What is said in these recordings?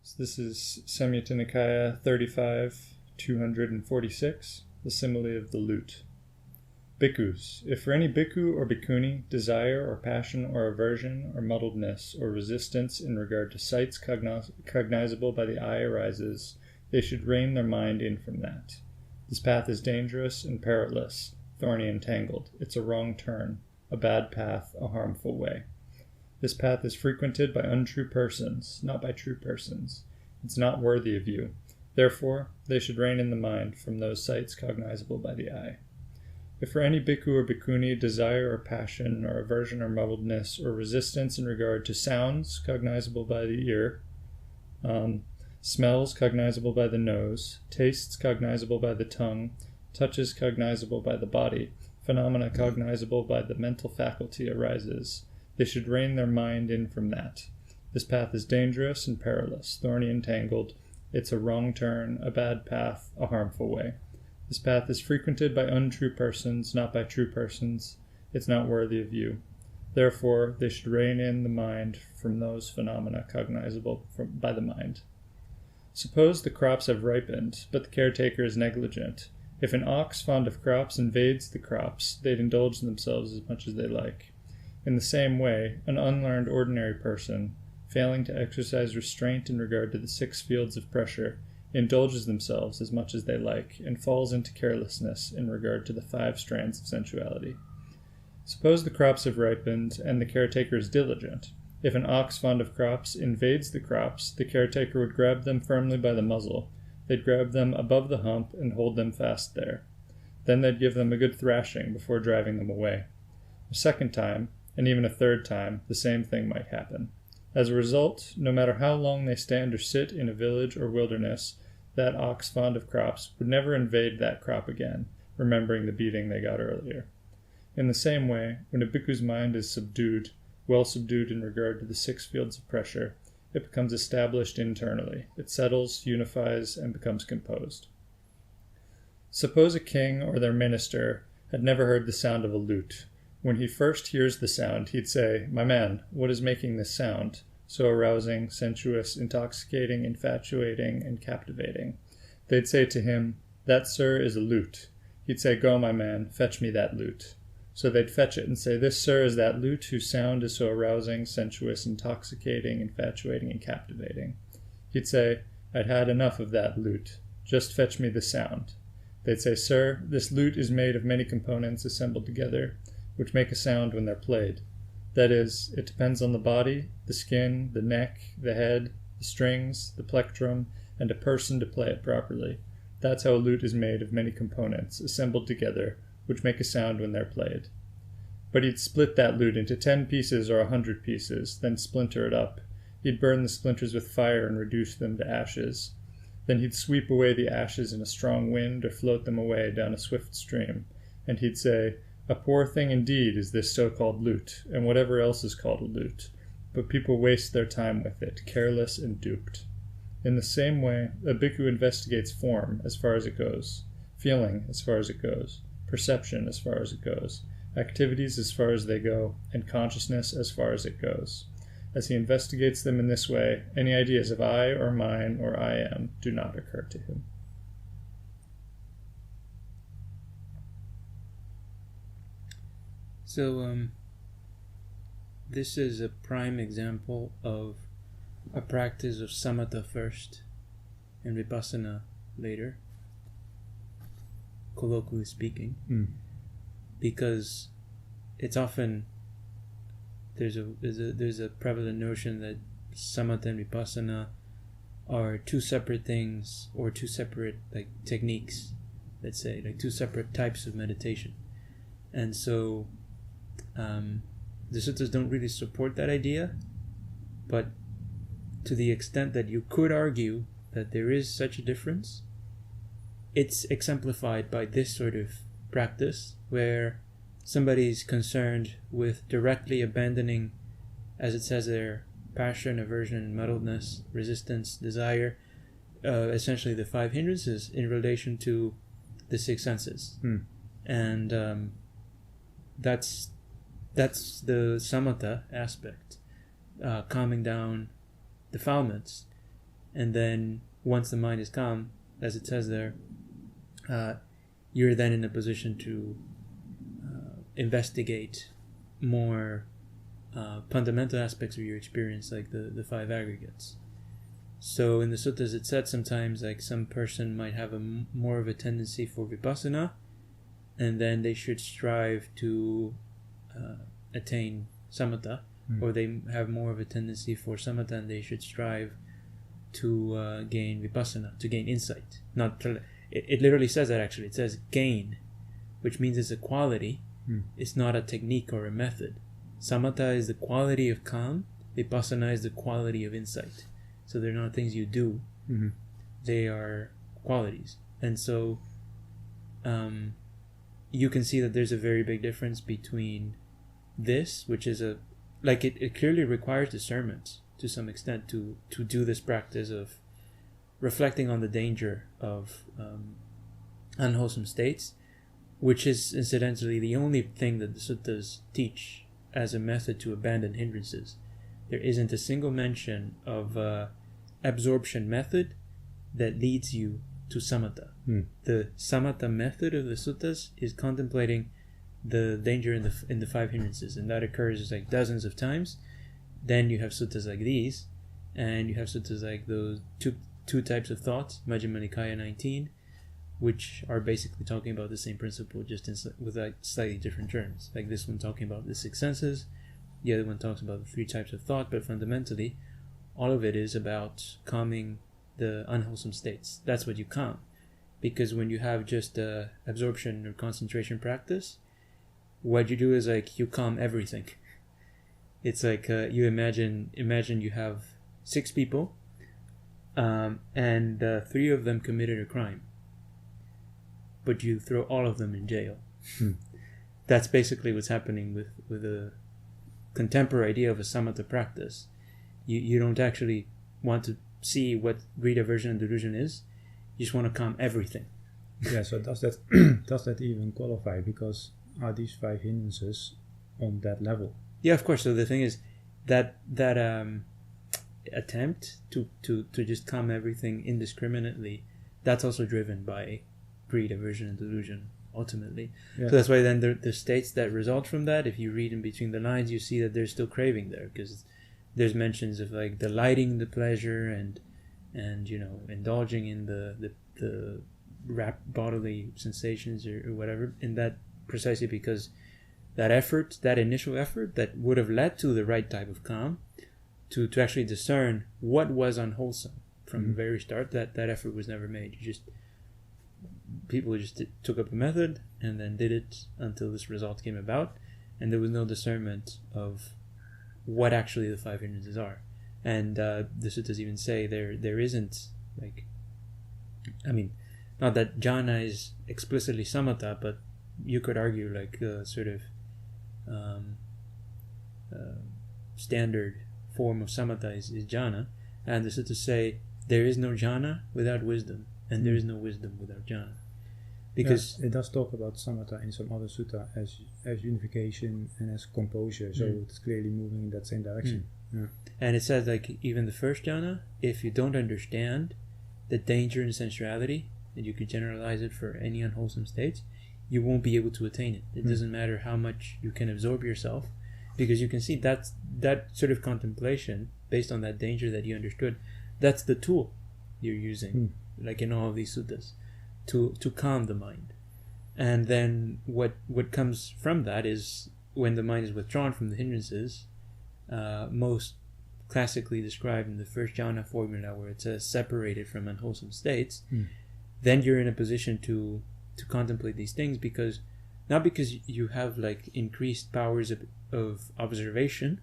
So this is Samatha Nikaya 35, 246, the simile of the lute. Bhikkhus, if for any bhikkhu or bhikkhuni desire or passion or aversion or muddledness or resistance in regard to sights cognizable by the eye arises, they should rein their mind in from that. This path is dangerous and perilous, thorny and tangled. It's a wrong turn, a bad path, a harmful way. This path is frequented by untrue persons, not by true persons. It's not worthy of you. Therefore, they should rein in the mind from those sights cognizable by the eye. If for any bhikkhu or bhikkhuni desire or passion or aversion or muddledness or resistance in regard to sounds cognizable by the ear, smells cognizable by the nose, tastes cognizable by the tongue, touches cognizable by the body, phenomena cognizable by the mental faculty arises, they should rein their mind in from that. This path is dangerous and perilous, thorny and tangled. It's a wrong turn, a bad path, a harmful way. This path is frequented by untrue persons, not by true persons. It's not worthy of you. Therefore, they should rein in the mind from those phenomena cognizable by the mind. Suppose the crops have ripened, but the caretaker is negligent. If an ox fond of crops invades the crops, they'd indulge themselves as much as they like. In the same way, an unlearned ordinary person, failing to exercise restraint in regard to the 6 fields of pressure, indulges themselves as much as they like, and falls into carelessness in regard to the 5 strands of sensuality. Suppose the crops have ripened, and the caretaker is diligent. If an ox fond of crops invades the crops, the caretaker would grab them firmly by the muzzle. They'd grab them above the hump and hold them fast there. Then they'd give them a good thrashing before driving them away. A second time, and even a third time, the same thing might happen. As a result, no matter how long they stand or sit in a village or wilderness, that ox fond of crops would never invade that crop again, remembering the beating they got earlier. In the same way, when a bhikkhu's mind is subdued, well subdued in regard to the 6 fields of pressure, it becomes established internally. It settles, unifies, and becomes composed. Suppose a king or their minister had never heard the sound of a lute. When he first hears the sound, he'd say, "My man, what is making this sound? So arousing, sensuous, intoxicating, infatuating, and captivating." They'd say to him, "That, sir, is a lute." He'd say, "Go, my man, fetch me that lute." So they'd fetch it and say, "This, sir, is that lute whose sound is so arousing, sensuous, intoxicating, infatuating, and captivating." He'd say, "I'd had enough of that lute. Just fetch me the sound." They'd say, "Sir, this lute is made of many components assembled together, which make a sound when they're played. That is, it depends on the body, the skin, the neck, the head, the strings, the plectrum, and a person to play it properly. That's how a lute is made of many components, assembled together, which make a sound when they're played." But he'd split that lute into 10 pieces or 100 pieces, then splinter it up. He'd burn the splinters with fire and reduce them to ashes. Then he'd sweep away the ashes in a strong wind or float them away down a swift stream. And he'd say, "A poor thing indeed is this so-called lute, and whatever else is called a lute, but people waste their time with it, careless and duped." In the same way, a bhikkhu investigates form as far as it goes, feeling as far as it goes, perception as far as it goes, activities as far as they go, and consciousness as far as it goes. As he investigates them in this way, any ideas of I or mine or I am do not occur to him. So, this is a prime example of a practice of Samatha first and Vipassana later, colloquially speaking, because it's often there's a prevalent notion that Samatha and Vipassana are 2 separate things or 2 separate techniques, let's say, 2 separate types of meditation, and so the suttas don't really support that idea, but to the extent that you could argue that there is such a difference, it's exemplified by this sort of practice where somebody's concerned with directly abandoning, as it says there, passion, aversion, muddledness, resistance, desire, essentially the 5 hindrances in relation to the 6 senses. And that's the samatha aspect, calming down defilements. And then once the mind is calm, as it says there, you're then in a position to investigate more fundamental aspects of your experience, like the five aggregates. So in the suttas it said sometimes like some person might have more of a tendency for vipassana, and then they should strive to attain samatha, or they have more of a tendency for samatha and they should strive to gain vipassana, to gain insight. It literally says that actually. It says gain, which means it's a quality. It's not a technique or a method. Samatha is the quality of calm. Vipassana is the quality of insight. So they're not things you do. They are qualities. And so you can see that there's a very big difference between this, which is it clearly requires discernment to some extent to do this practice of reflecting on the danger of unwholesome states, which is incidentally the only thing that the suttas teach as a method to abandon hindrances. There isn't a single mention of absorption method that leads you to samatha. The samatha method of the suttas is contemplating the danger in the five hindrances, and that occurs like dozens of times. Then you have suttas like these, and you have suttas like those two types of thoughts, Majjhima Nikaya 19, which are basically talking about the same principle, just with like slightly different terms. Like this one talking about the six senses, the other one talks about the three types of thought, but fundamentally, all of it is about calming the unwholesome states. That's what you calm. Because when you have just absorption or concentration practice, what you do is like you calm everything. It's like you imagine you have 6 people, and 3 of them committed a crime, but you throw all of them in jail. That's basically what's happening with a contemporary idea of a samatha practice. You don't actually want to see what greed, aversion, and delusion is. You just want to calm everything. Yeah. So does that does that even qualify? Because are these 5 hindrances on that level? Yeah, of course. So the thing is that attempt to just calm everything indiscriminately, that's also driven by greed, aversion, and delusion ultimately. Yeah. So that's why then the states that result from that, if you read in between the lines, you see that there's still craving there, because there's mentions of like delighting the pleasure and indulging in the bodily sensations or whatever, in that precisely because that initial effort that would have led to the right type of calm, to actually discern what was unwholesome from the very start, that effort was never made. People just took up a method and then did it until this result came about, and there was no discernment of what actually the 5 hindrances are. And the suttas even say there isn't, like, I mean, not that jhāna is explicitly samatha, but you could argue like sort of standard form of samatha is jhāna, and the suttas say there is no jhāna without wisdom, and there is no wisdom without jhāna. Because it does talk about samatha in some other sutta as unification and as composure, so it's clearly moving in that same direction. Yeah. And it says like even the first jhana, if you don't understand the danger in sensuality, and you could generalize it for any unwholesome states, you won't be able to attain it. It doesn't matter how much you can absorb yourself, because you can see that sort of contemplation based on that danger that you understood, that's the tool you're using, like in all of these suttas, to calm the mind. And then what comes from that is when the mind is withdrawn from the hindrances, most classically described in the first jhana formula, where it says separated from unwholesome states, then you're in a position to contemplate these things, because not because you have like increased powers of observation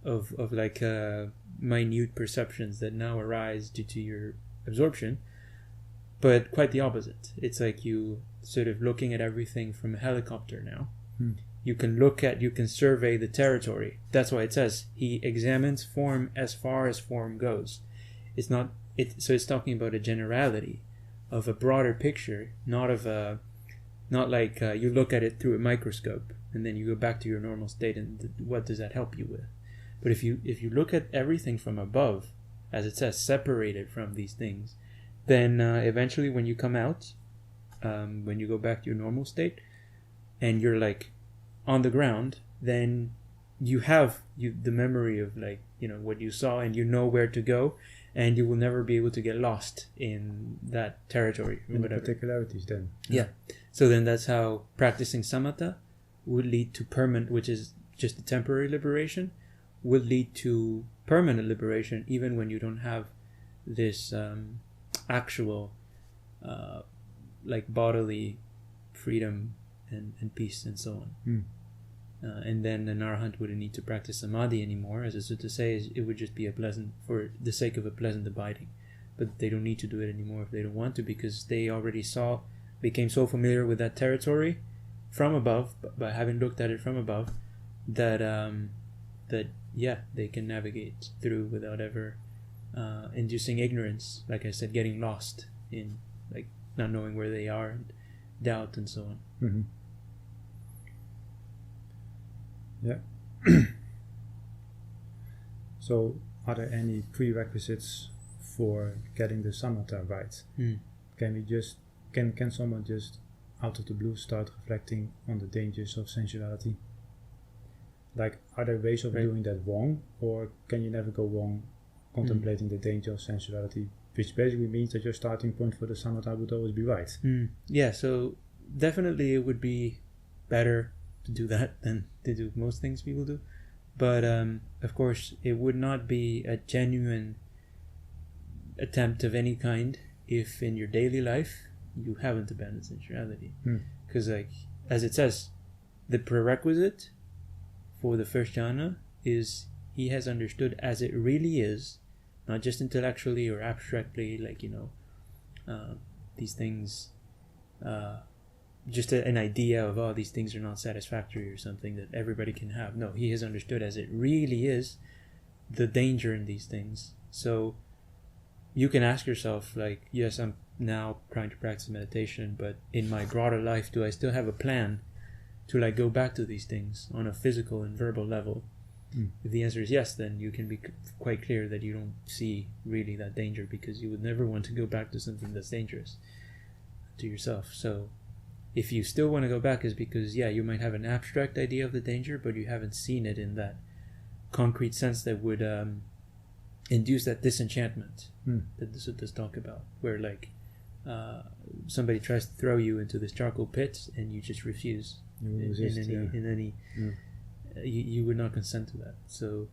of like minute perceptions that now arise due to your absorption, but quite the opposite. It's like you sort of looking at everything from a helicopter now. You can survey the territory. That's why it says he examines form as far as form goes. So it's talking about a generality of a broader picture, not like you look at it through a microscope and then you go back to your normal state, and what does that help you with? But if you look at everything from above, as it says, separated from these things, then eventually when you come out, when you go back to your normal state, and you're like on the ground, then you have the memory of like, you know, what you saw, and you know where to go, and you will never be able to get lost in that territory or In the whatever. particularities then. Yeah. So then that's how practicing samatha would lead to permanent, which is just a temporary liberation, would lead to permanent liberation, even when you don't have this actual like bodily freedom and peace and so on. And then an arahant wouldn't need to practice samadhi anymore, as it's to say, it would just be a pleasant, for the sake of a pleasant abiding. But they don't need to do it anymore if they don't want to, because they already became so familiar with that territory from above, by having looked at it from above, that they can navigate through without ever inducing ignorance, like I said, getting lost in like not knowing where they are, and doubt and so on. Mm-hmm. Yeah. So, are there any prerequisites for getting the samatha right? Can someone just out of the blue start reflecting on the dangers of sensuality? Like, are there ways of doing that wrong, or can you never go wrong contemplating the danger of sensuality, which basically means that your starting point for the samatha would always be right? Yeah, so definitely it would be better to do that than to do most things people do, but of course it would not be a genuine attempt of any kind if in your daily life you haven't abandoned sensuality, because like as it says, the prerequisite for the first jhana is he has understood as it really is, not just intellectually or abstractly, like, you know, these things, just an idea of, oh, these things are not satisfactory or something that everybody can have. No, he has understood as it really is the danger in these things. So you can ask yourself, like, yes, I'm now trying to practice meditation, but in my broader life, do I still have a plan to like go back to these things on a physical and verbal level? If the answer is yes, then you can be quite clear that you don't see really that danger, because you would never want to go back to something that's dangerous to yourself. So if you still want to go back, is because, yeah, you might have an abstract idea of the danger, but you haven't seen it in that concrete sense that would induce that disenchantment that the suttas talk about, where like somebody tries to throw you into this charcoal pit and you just refuse. You would not consent to that. So,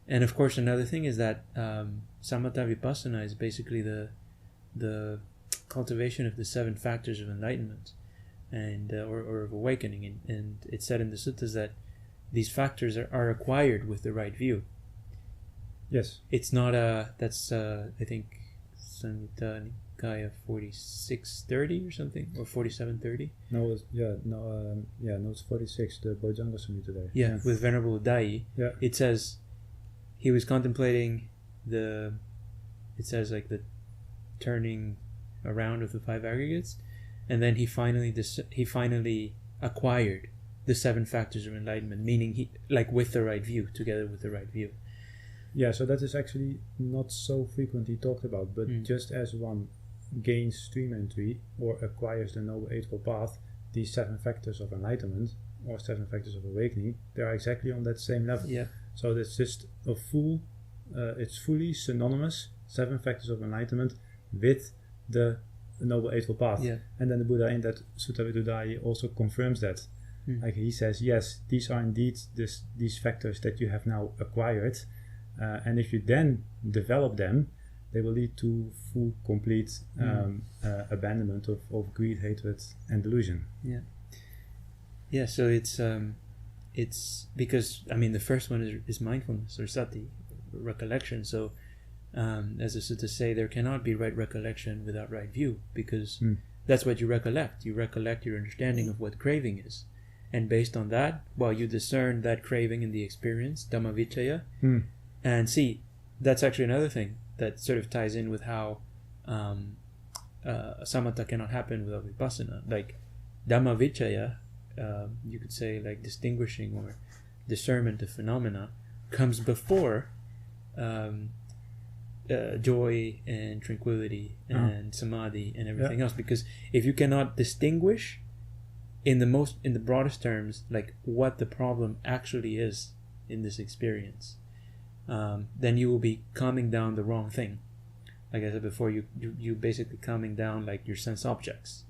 and of course another thing is that Samatha Vipassana is basically the cultivation of the 7 factors of enlightenment, and or of awakening, and it's said in the suttas that these factors are acquired with the right view. Yes, it's not that's I think Samyutta Nikaya 4630 or something, or 4730. No, it's 46. The Bojjhanga Samyutta there. Yeah, with Venerable Dai. Yeah, it says he was contemplating it says like the turning around of the 5 aggregates, and then he finally acquired the 7 factors of enlightenment, meaning he, like, with the right view, together with the right view. Yeah, so that is actually not so frequently talked about, but just as one gains stream entry or acquires the Noble Eightfold Path, these 7 factors of enlightenment or 7 factors of awakening, they are exactly on that same level. Yeah. So it's just it's fully synonymous, 7 factors of enlightenment with the Noble Eightfold Path. Yeah. And then the Buddha in that Sutta Vittudāyi also confirms that. Like he says, yes, these are indeed these factors that you have now acquired, and if you then develop them, they will lead to full, complete abandonment of greed, hatred, and delusion. Yeah. Yeah. So it's because, I mean, the first one is mindfulness, or sati, recollection. So as the suttas say, there cannot be right recollection without right view, because that's what you recollect. You recollect your understanding of what craving is, and based on that, you discern that craving in the experience, Dhammavicaya. And see, that's actually another thing that sort of ties in with how samatha cannot happen without vipassana. Like Dhammavicaya, you could say, like distinguishing or discernment of phenomena, comes before joy and tranquility and samadhi and everything else. Because if you cannot distinguish in the broadest terms, like what the problem actually is in this experience, then you will be calming down the wrong thing. Like I said before, you basically calming down like your sense objects.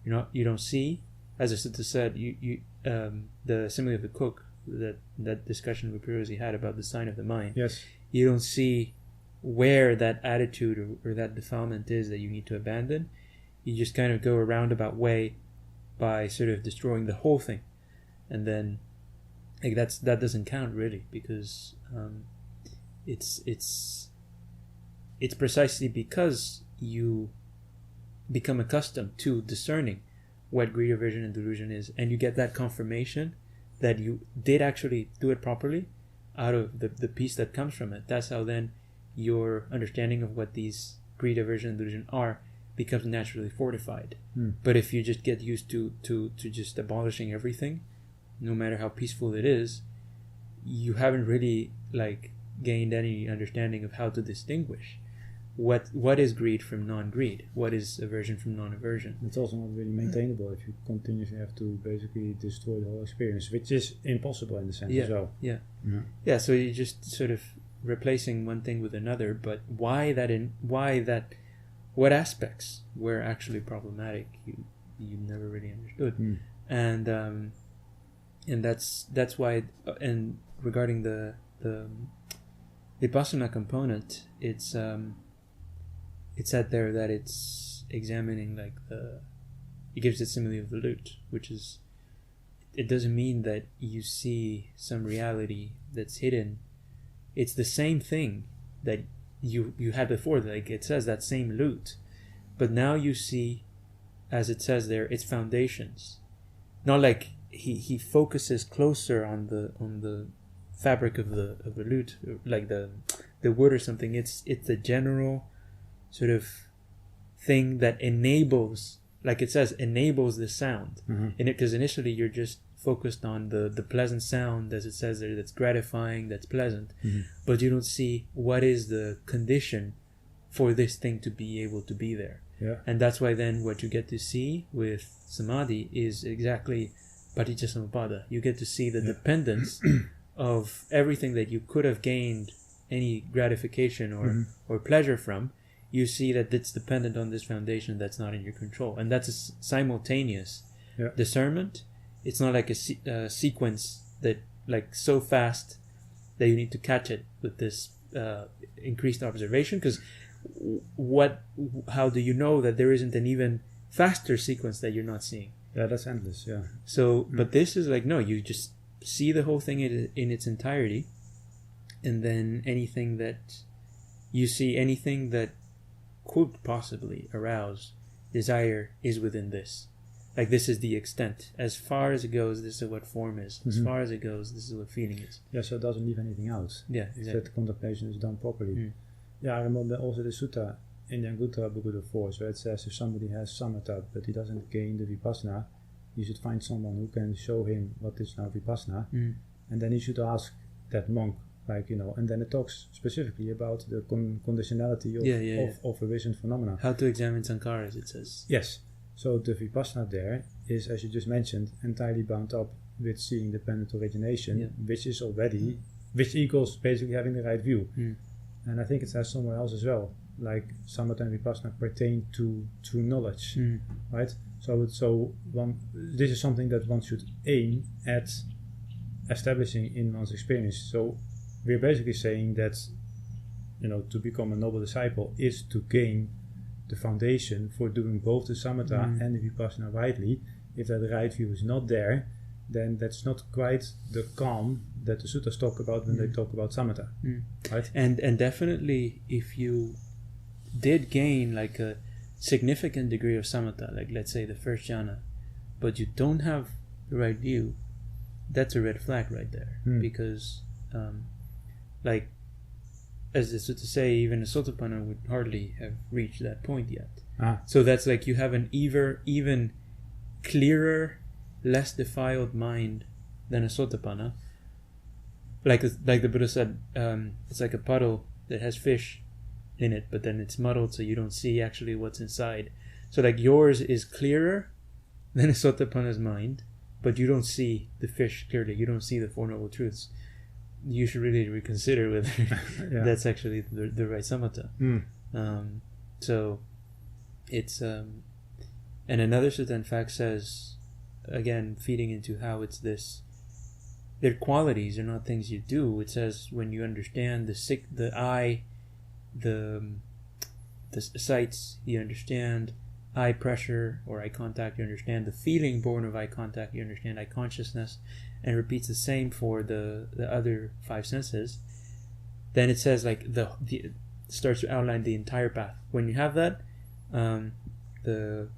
You don't see, as I said, the simile of the cook, that discussion we previously had about the sign of the mind. Yes. You don't see where that attitude or that defilement is that you need to abandon. You just kind of go a roundabout way by sort of destroying the whole thing, and then like that doesn't count really, because it's precisely because you become accustomed to discerning what greed, aversion, and delusion is, and you get that confirmation that you did actually do it properly out of the peace that comes from it. That's how then your understanding of what these greed, aversion, and delusion are becomes naturally fortified. But if you just get used to just abolishing everything, no matter how peaceful it is, you haven't really like gained any understanding of how to distinguish what is greed from non-greed, what is aversion from non-aversion. It's also not really maintainable if you continuously have to basically destroy the whole experience, which is impossible in the sense as well. Yeah, so you're just sort of replacing one thing with another, but what aspects were actually problematic you never really understood. And that's why, and regarding the Vipassana component, it's said there that it's examining like it gives the simile of the lute, which is, it doesn't mean that you see some reality that's hidden. It's the same thing that you had before. Like it says that same lute, but now you see, as it says there, its foundations. Not like he focuses closer on the fabric of the lute, like the wood or something. It's the general sort of thing that enables, like it says, enables the sound. And because initially you're just focused on the pleasant sound, as it says there, that's gratifying, that's pleasant, but you don't see what is the condition for this thing to be able to be there. And that's why then what you get to see with samadhi is exactly paticcasamuppada. You get to see the dependence of everything that you could have gained any gratification or pleasure from. You see that it's dependent on this foundation that's not in your control, and that's a simultaneous discernment. It's not like a sequence that like so fast that you need to catch it with this increased observation, because how do you know that there isn't an even faster sequence that you're not seeing? That's endless. So but this is like, no, you just see the whole thing in its entirety, and then anything that you see, anything that could possibly arouse desire is within this. Like this is the extent. As far as it goes, this is what form is. As far as it goes, this is what feeling is. So it doesn't leave anything out. Exactly. That the contemplation is done properly. I remember also the sutta in the Anguttara Book of the Force, where it says if somebody has samatha but he doesn't gain the vipassana, he should find someone who can show him what is now vipassana, and then he should ask that monk, and then it talks specifically about the conditionality of a vision phenomena. How to examine sankharas, it says. Yes. So the vipassana there is, as you just mentioned, entirely bound up with seeing dependent origination, which equals basically having the right view. And I think it says somewhere else as well, like samatha and vipassana pertain to true knowledge, right? So this is something that one should aim at establishing in one's experience. So we're basically saying that, to become a noble disciple is to gain the foundation for doing both the samatha and the vipassana rightly. If that right view is not there, then that's not quite the calm that the suttas talk about when they talk about samatha, right? And definitely, if you did gain like a significant degree of samatha, like let's say the first jhana, but you don't have the right view, that's a red flag right there, because like as the sutta say, even a sotapanna would hardly have reached that point yet. So that's like you have an even clearer, less defiled mind than a sotapanna. Like the Buddha said, it's like a puddle that has fish in it, but then it's muddled, so you don't see actually what's inside. So like yours is clearer than a Sotapanna's mind, but you don't see the fish clearly. You don't see the Four Noble Truths. You should really reconsider whether that's actually the right samatha. So it's and another sutta in fact says, again, feeding into how it's this, their qualities are not things you do. It says when you understand the eye, the sights, you understand eye pressure or eye contact, you understand the feeling born of eye contact, you understand eye consciousness, and repeats the same for the other five senses. Then it says like the starts to outline the entire path. When you have that, the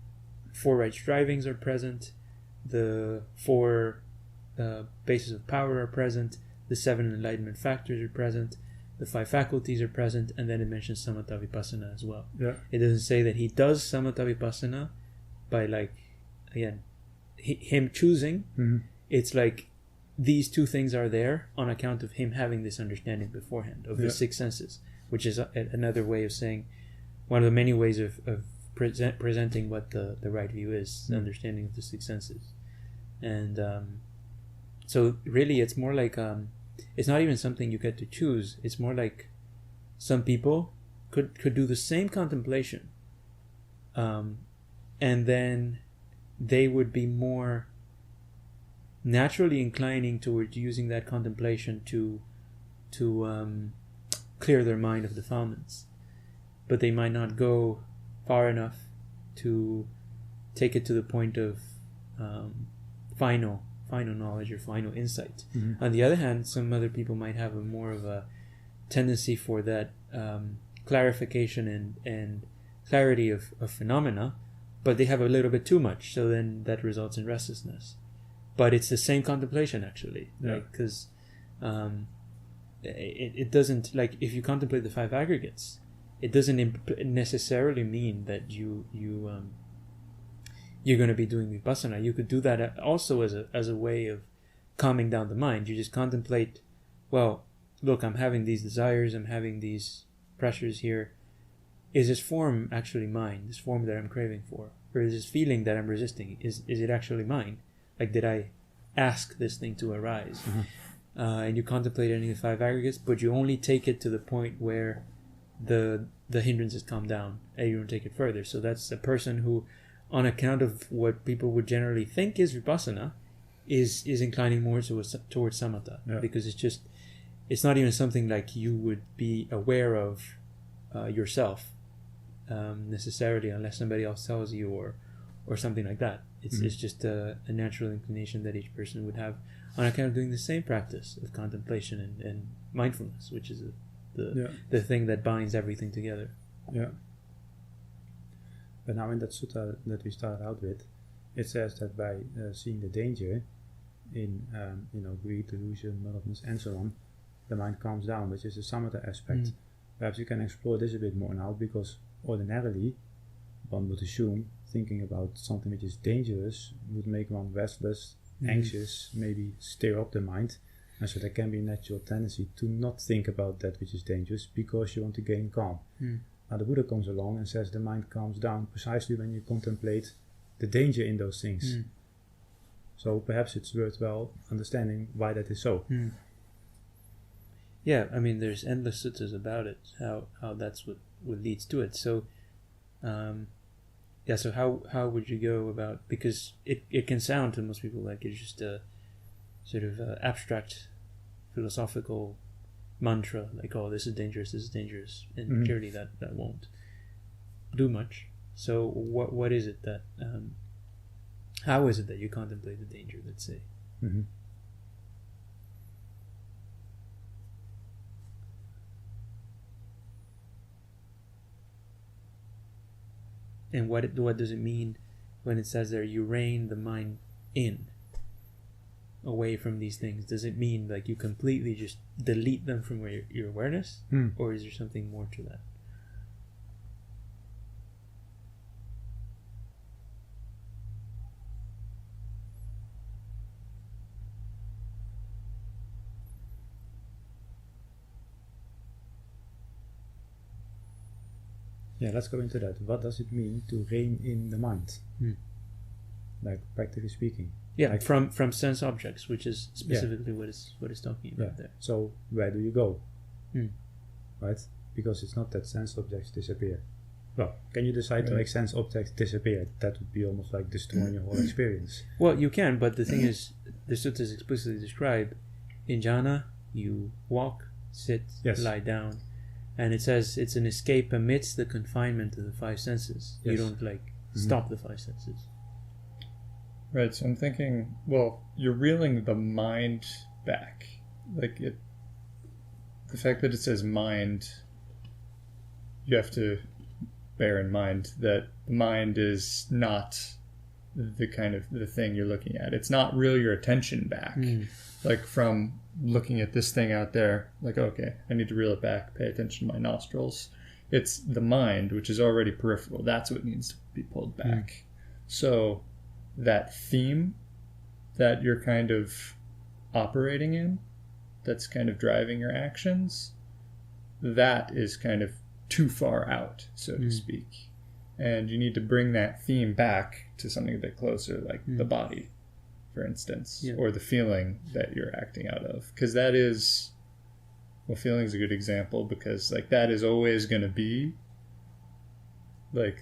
four right strivings are present, the four bases of power are present, the seven enlightenment factors are present, the five faculties are present, and then it mentions Samatha Vipassana as well. Yeah. It doesn't say that he does Samatha Vipassana by, like, again, him choosing. It's like these two things are there on account of him having this understanding beforehand of the six senses, which is another way of saying, one of the many ways of presenting what the right view is, the understanding of the six senses. And so really it's more like it's not even something you get to choose. It's more like some people could do the same contemplation, and then they would be more naturally inclining towards using that contemplation to clear their mind of defilements, but they might not go far enough to take it to the point of final knowledge or final insight. On the other hand, some other people might have more of a tendency for that clarification and clarity of phenomena, but they have a little bit too much, so then that results in restlessness. But it's the same contemplation, actually, because it doesn't, like, if you contemplate the five aggregates, it doesn't necessarily mean that you're going to be doing vipassana. You could do that also as a way of calming down the mind. You just contemplate, well, look, I'm having these desires, I'm having these pressures here. Is this form actually mine? This form that I'm craving for? Or is this feeling that I'm resisting, is it actually mine? Like, did I ask this thing to arise? And you contemplate any of the five aggregates, but you only take it to the point where the hindrances calm down, and you don't take it further. So that's a person who, on account of what people would generally think is vipassana, is inclining more towards samatha, because it's not even something like you would be aware of yourself necessarily, unless somebody else tells you or something like that. It's just a natural inclination that each person would have on account of doing the same practice of contemplation and mindfulness, which is the thing that binds everything together. Yeah. But now in that sutta that we started out with, it says that by seeing the danger in greed, delusion, muddledness, and so on, the mind calms down, which is the samatha aspect. Perhaps you can explore this a bit more now, because ordinarily one would assume thinking about something which is dangerous would make one restless, anxious, maybe stir up the mind, and so there can be a natural tendency to not think about that which is dangerous because you want to gain calm. Now the Buddha comes along and says the mind calms down precisely when you contemplate the danger in those things. So perhaps it's worthwhile understanding why that is so. Yeah, I mean, there's endless suttas about it, how that's what leads to it. So so how would you go about, because it can sound to most people like it's just a sort of abstract philosophical mantra, like, oh, this is dangerous, and clearly that won't do much. So what is it that how is it that you contemplate the danger, let's say? And what does it mean when it says there, you rein the mind in, away from these things? Does it mean like you completely just delete them from your awareness? Or is there something more to that? Yeah, let's go into that. What does it mean to rein in the mind? Like, practically speaking. Yeah, like, from sense objects, which is specifically what it's talking about there. So where do you go? Hmm. Right? Because it's not that sense objects disappear. Well, can you decide to make sense objects disappear? That would be almost like destroying your whole experience. Well, you can, but the thing is, the suttas explicitly describe in jhāna, you walk, sit, lie down, and it says it's an escape amidst the confinement of the five senses. You don't stop the five senses. Right, so I'm thinking, well, you're reeling the mind back. The fact that it says mind, you have to bear in mind that the mind is not the kind of the thing you're looking at. It's not reel your attention back. Like from looking at this thing out there, like, okay, I need to reel it back, pay attention to my nostrils. It's the mind, which is already peripheral. That's what needs to be pulled back. So that theme that you're kind of operating in, that's kind of driving your actions, that is kind of too far out, so to speak. And you need to bring that theme back to something a bit closer, like the body, for instance, or the feeling that you're acting out of. Because that is, well, feeling is a good example, because like that is always going to be like,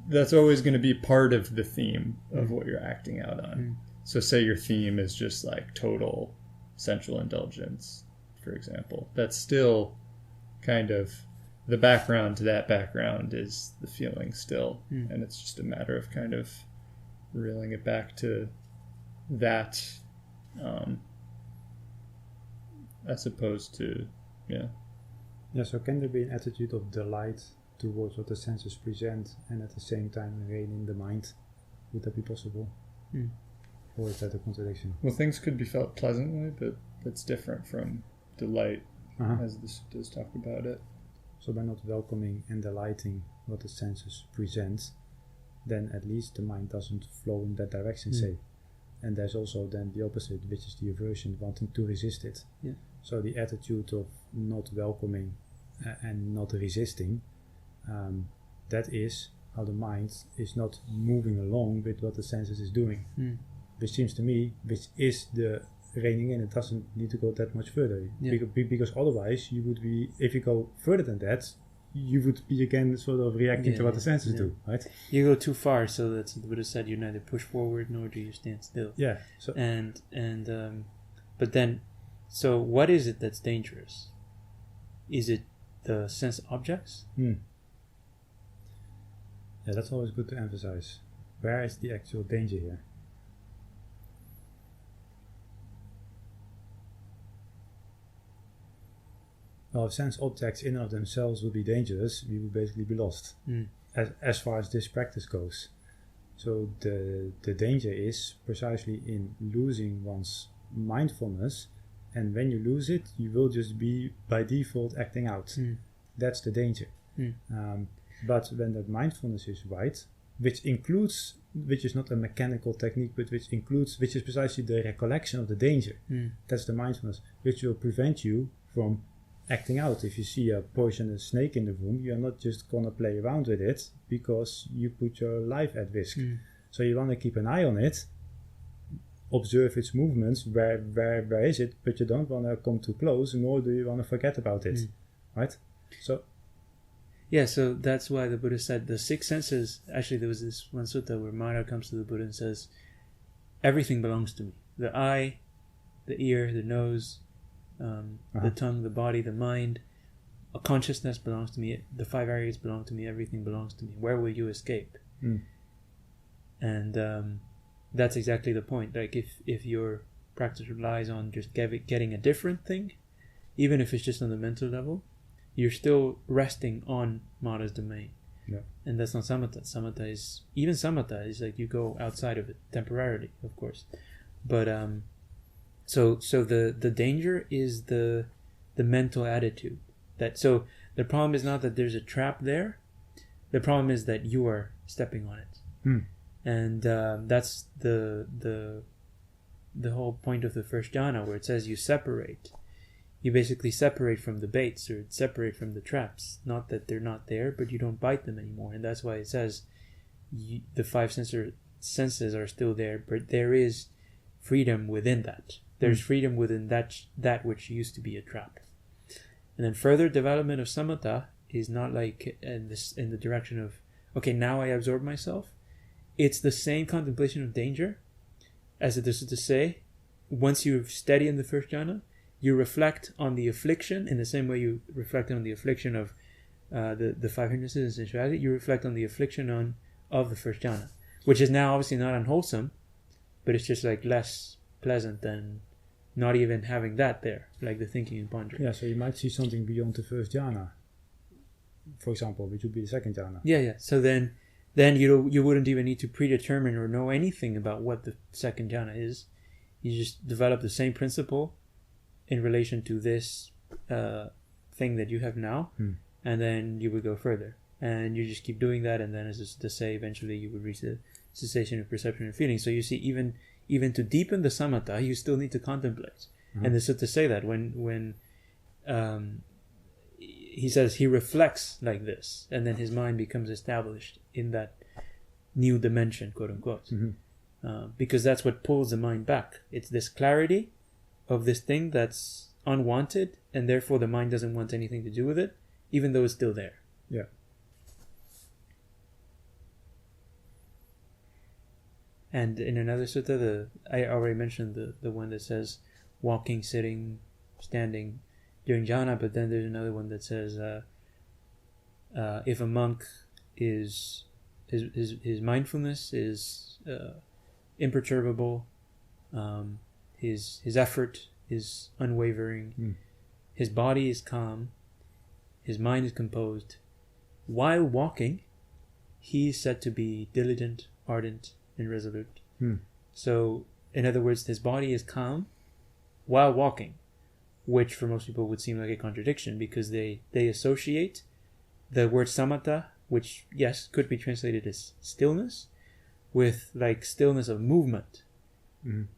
that's always going to be part of the theme of what you're acting out on. So say your theme is just like total sensual indulgence, for example. That's still kind of the background to that background is the feeling still. And it's just a matter of kind of reeling it back to that, as opposed to, so can there be an attitude of delight towards what the senses present and at the same time rein in the mind? Would that be possible? Or is that a contradiction? Well, things could be felt pleasantly, but that's different from delight, as the suttas talk about it. So by not welcoming and delighting what the senses present, then at least the mind doesn't flow in that direction, say. And there's also then the opposite, which is the aversion, wanting to resist it. So the attitude of not welcoming and not resisting, that is how the mind is not moving along with what the senses is doing. Which seems to me, which is the reining in. It doesn't need to go that much further. Because otherwise you would be, if you go further than that, you would be again sort of reacting to what the senses do, right? You go too far, so that's the Buddha said, you neither push forward nor do you stand still. So but then, so what is it that's dangerous? Is it the sense objects? Yeah, that's always good to emphasize. Where is the actual danger here? Well, if sense objects in and of themselves would be dangerous, we would basically be lost, as far as this practice goes. So the danger is precisely in losing one's mindfulness, and when you lose it, you will just be by default acting out. That's the danger. But when that mindfulness is right, which is not a mechanical technique, but which is precisely the recollection of the danger. That's the mindfulness, which will prevent you from acting out. If you see a poisonous snake in the room, you're not just gonna play around with it because you put your life at risk. So you want to keep an eye on it, observe its movements, where is it, but you don't want to come too close, nor do you want to forget about it, right? So so that's why the Buddha said the six senses. Actually, there was this one sutta where Mara comes to the Buddha and says, everything belongs to me. The eye, the ear, the nose, the tongue, the body, the mind, a consciousness belongs to me. The five areas belong to me. Everything belongs to me. Where will you escape? And that's exactly the point. Like if your practice relies on just getting a different thing, even if it's just on the mental level, you're still resting on Mara's domain. And that's not samatha. Samatha is like you go outside of it temporarily, of course. But so the danger is the mental attitude. So the problem is not that there's a trap there. The problem is that you are stepping on it. And that's the whole point of the first jhana, where it says you separate. you basically separate from the baits or separate from the traps. Not that they're not there, but you don't bite them anymore. And that's why it says the five senses are still there, but there is freedom within that. There's freedom within that which used to be a trap. And then further development of samatha is not like in the direction of, okay, now I absorb myself. It's the same contemplation of danger as it is to say, once you've steady in the first jhana, you reflect on the affliction in the same way you reflect on the affliction of the five hindrances and sensuality. You reflect on the affliction of the first jhana, which is now obviously not unwholesome, but it's just like less pleasant than not even having that there, like the thinking and pondering. Yeah, so you might see something beyond the first jhana, for example, which would be the second jhana. Yeah. So then you wouldn't even need to predetermine or know anything about what the second jhana is. You just develop the same principle in relation to this thing that you have now, and then you would go further. And you just keep doing that, and then, as to say, eventually you would reach the cessation of perception and feeling. So you see, even to deepen the samatha, you still need to contemplate. And this is to say that when he says he reflects like this, and then his mind becomes established in that new dimension, quote unquote, because that's what pulls the mind back. It's this clarity of this thing that's unwanted, and therefore the mind doesn't want anything to do with it, even though it's still there. Yeah. And in another sutta, I already mentioned the one that says walking, sitting, standing during jhana, but then there's another one that says if a monk is his mindfulness is imperturbable, his effort is unwavering, his body is calm, his mind is composed, while walking, he is said to be diligent, ardent, and resolute. So, in other words, his body is calm while walking, which for most people would seem like a contradiction, because they associate the word samatha, which, yes, could be translated as stillness, with like stillness of movement.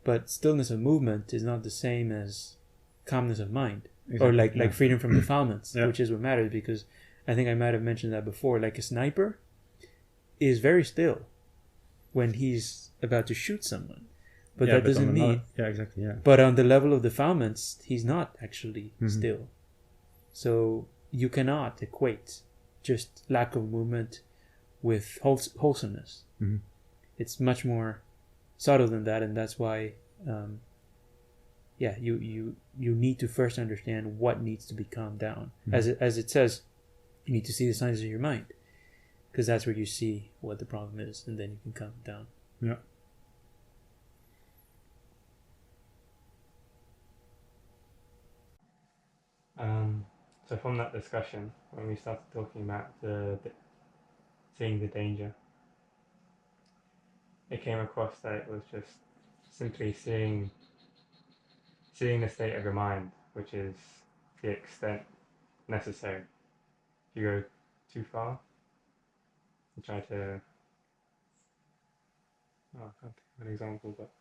But stillness of movement is not the same as calmness of mind. Exactly. Or like freedom from defilements, which is what matters, because I think I might have mentioned that before. Like a sniper is very still when he's about to shoot someone, but that doesn't mean but on the level of defilements he's not actually still. So you cannot equate just lack of movement with wholesomeness. It's much more subtle than that, and that's why you need to first understand what needs to be calmed down. As it says, you need to see the signs of your mind, because that's where you see what the problem is, and then you can calm it down. Yeah. So from that discussion, when we started talking about the seeing the danger, it came across that it was just simply seeing the state of your mind, which is the extent necessary. If you go too far, you try to, I can't think of an example, but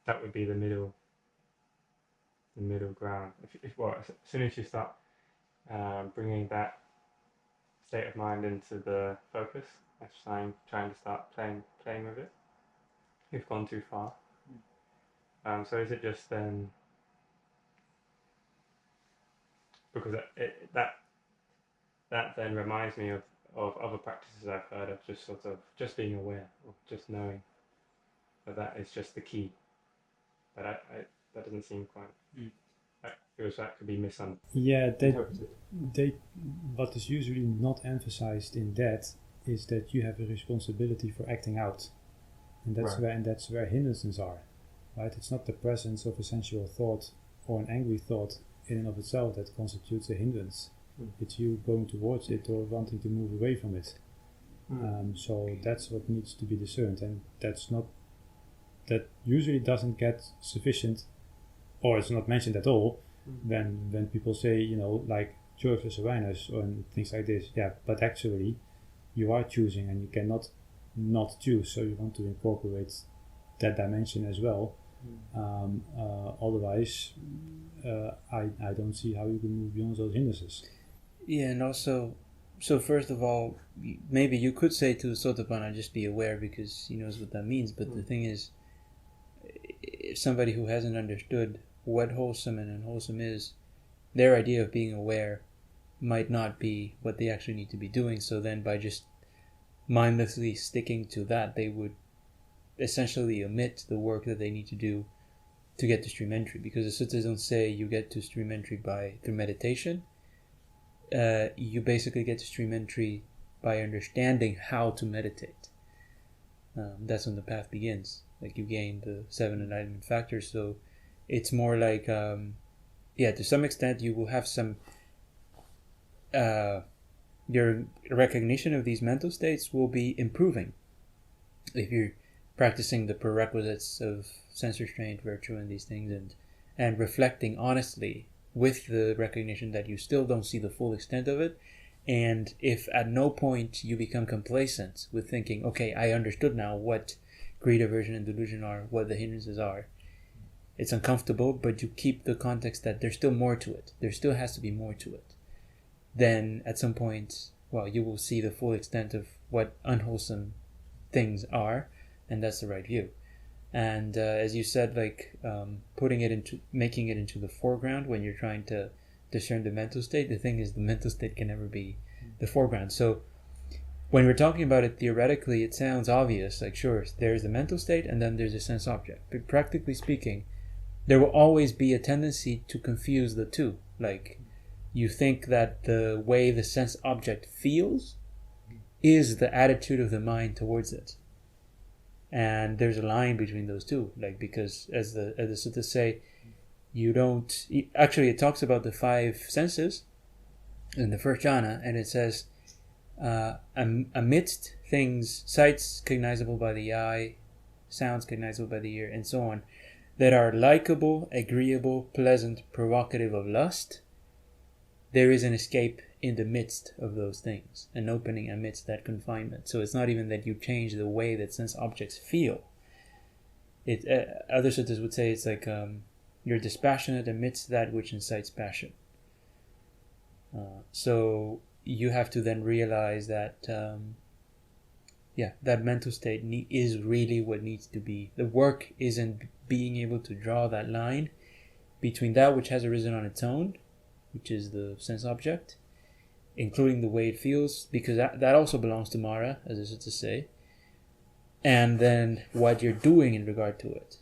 that would be the middle ground. As soon as you start bringing that state of mind into the focus, that's trying to start playing with it, you've gone too far. So is it just then, because that then reminds me of other practices I've heard of, just sort of just being aware, or just knowing that is just the key. But that doesn't seem quite. Feels that could be misunderstood. Yeah, what is usually not emphasized in that is that you have a responsibility for acting out, and that's where hindrances are, right? It's not the presence of a sensual thought or an angry thought in and of itself that constitutes a hindrance. It's you going towards it or wanting to move away from it. So that's what needs to be discerned, and that usually doesn't get sufficient, or it's not mentioned at all when people say, like choiceless awareness or things like this. Yeah, but actually you are choosing, and you cannot not choose, so you want to incorporate that dimension as well. Otherwise, I don't see how you can move beyond those hindrances. Yeah, and also, so first of all, maybe you could say to Sotapanna, just be aware, because he knows what that means. But the thing is, if somebody who hasn't understood what wholesome and unwholesome is, their idea of being aware might not be what they actually need to be doing. So then by just mindlessly sticking to that, they would essentially omit the work that they need to do to get to stream entry, because the suttas don't say you get to stream entry through meditation. You basically get to stream entry by understanding how to meditate. That's when the path begins. Like, you gain the 7 enlightenment factors. So it's more like, to some extent you will have some, your recognition of these mental states will be improving if you're practicing the prerequisites of sense restraint, virtue, and these things, and reflecting honestly with the recognition that you still don't see the full extent of it. And if at no point you become complacent with thinking, okay, I understood now what greed, aversion, and delusion are, what the hindrances are, it's uncomfortable, but you keep the context that there's still more to it. There still has to be more to it. Then at some point, you will see the full extent of what unwholesome things are, and that's the right view. And as you said, making it into the foreground when you're trying to discern the mental state, the thing is, the mental state can never be the foreground. So when we're talking about it theoretically, it sounds obvious, like, sure, there's the mental state and then there's a sense object. But practically speaking, there will always be a tendency to confuse the two. Like, you think that the way the sense object feels is the attitude of the mind towards it. And there's a line between those two, like, because as the suttas say, you don't actually, it talks about the 5 senses in the first jhana, and it says, amidst things, sights cognizable by the eye, sounds cognizable by the ear, and so on, that are likable, agreeable, pleasant, provocative of lust, there is an escape in the midst of those things, an opening amidst that confinement. So it's not even that you change the way that sense objects feel. Other suttas would say it's like you're dispassionate amidst that which incites passion. So you have to then realize that that mental state is really what needs to be. The work isn't being able to draw that line between that which has arisen on its own, which is the sense object, including the way it feels, because that also belongs to Mara, as the suttas say, and then what you're doing in regard to it.